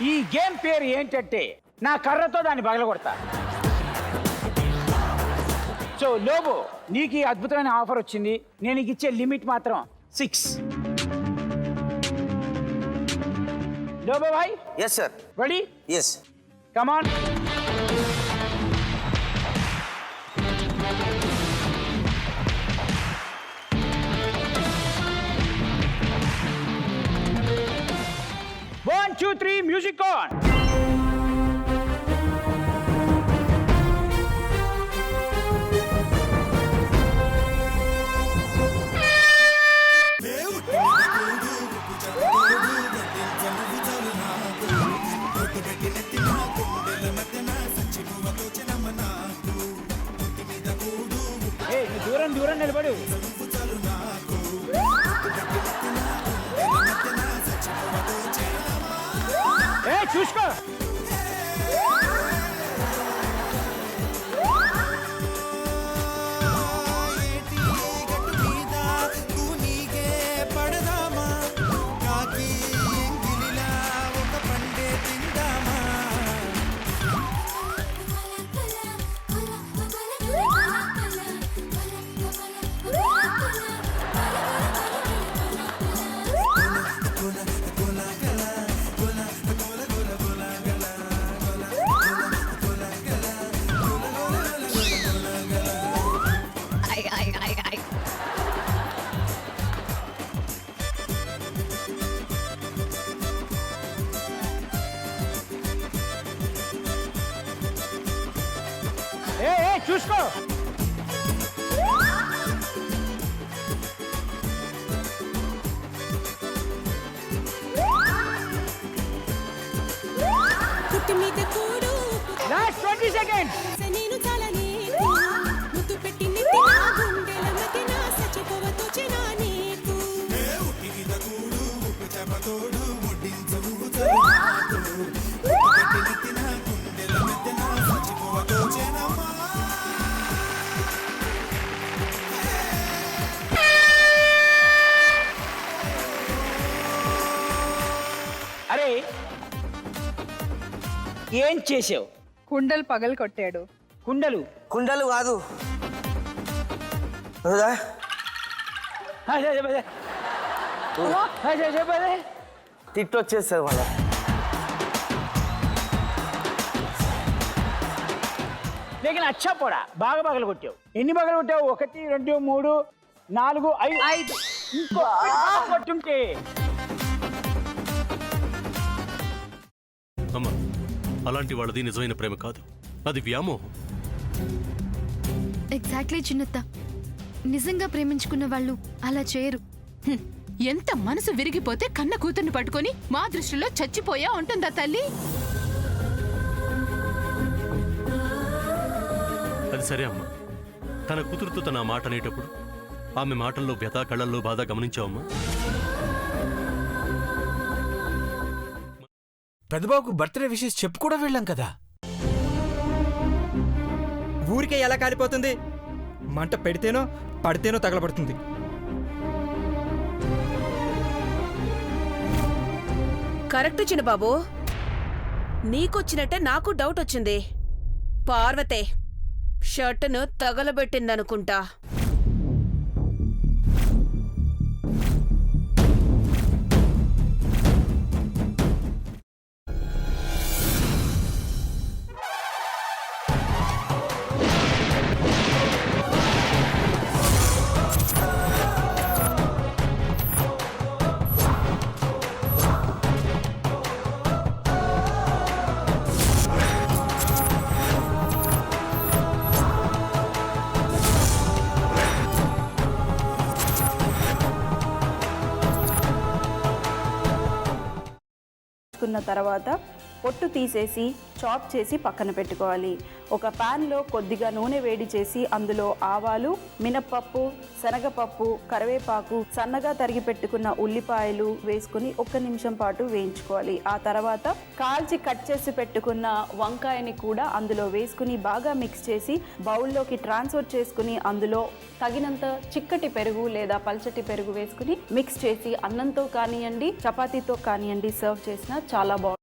ఈ గేమ్ పేరు ఏంటంటే నా కర్రతో దాన్ని పగలగొడతా. సో లోబో, నీకు ఈ అద్భుతమైన ఆఫర్ వచ్చింది. నేను నీకు ఇచ్చే లిమిట్ మాత్రం 6. లోబో భాయ్, yes sir, ready? yes. Come on. One, two, three, music on. Hey, దూరం దూరం నిలబడు. చూసుకో. చూసుకో. Last 20 seconds. అరే ఏం చేసావు? కుండలు పగలు కొట్టాడు. కుండలు కుండలు కాదు. తిట్టు వచ్చేస్తుంది మళ్ళా. లేకిన అచ్చా పోడా, బాగా పగలు కొట్టావు. ఎన్ని పగలు కొట్టావు? 1, 2, 3, 4, 5. ఇంకో కొట్టుంటే అమ్మా, అలాంటి వాళ్ళది నిజమైన ప్రేమ కాదు, అది వ్యామోహం. ఎగ్జాక్ట్లీ చిన్నత్త, నిజంగా ప్రేమించుకున్న వాళ్ళు అలా చేయరు. ఎంత మనసు విరిగిపోతే కన్న కూతుర్ని పట్టుకొని మా దృష్టిలో చచ్చిపోయా ఉంటుందా తల్లి? అది సరే అమ్మా, తన కూతురుతో తన మాట అనేటప్పుడు ఆమె మాటల్లో వ్యథ, కళ్ళల్లో బాధ గమనించావమ్మా? పెద్దబాబుకు బర్త్డే విషెస్ చెప్పు కూడా వెళ్ళాం కదా. ఊరికే ఎలా కాలిపోతుంది? మంట పెడితేనో పడితేనో తగలబడుతుంది. కరెక్ట్ చిన్నబాబు, నీకొచ్చినట్టే నాకు డౌట్ వచ్చింది. పార్వతే షర్టును తగలబెట్టిందనుకుంటా. తర్వాత పొట్టు తీసేసి చాప్ చేసి పక్కన పెట్టుకోవాలి. ఒక ప్యాన్లో కొద్దిగా నూనె వేడి చేసి అందులో ఆవాలు, మినప్పప్పు, శనగపప్పు, కరివేపాకు, సన్నగా తరిగి పెట్టుకున్న ఉల్లిపాయలు వేసుకుని 1 నిమిషం పాటు వేయించుకోవాలి. ఆ తర్వాత కాల్చి కట్ చేసి పెట్టుకున్న వంకాయని కూడా అందులో వేసుకుని బాగా మిక్స్ చేసి బౌల్లోకి ట్రాన్స్ఫర్ చేసుకుని అందులో తగినంత చిక్కటి పెరుగు లేదా పల్చటి పెరుగు వేసుకుని మిక్స్ చేసి అన్నంతో కానివ్వండి, చపాతీతో కానివ్వండి సర్వ్ చేసినా చాలా బాగుంటుంది.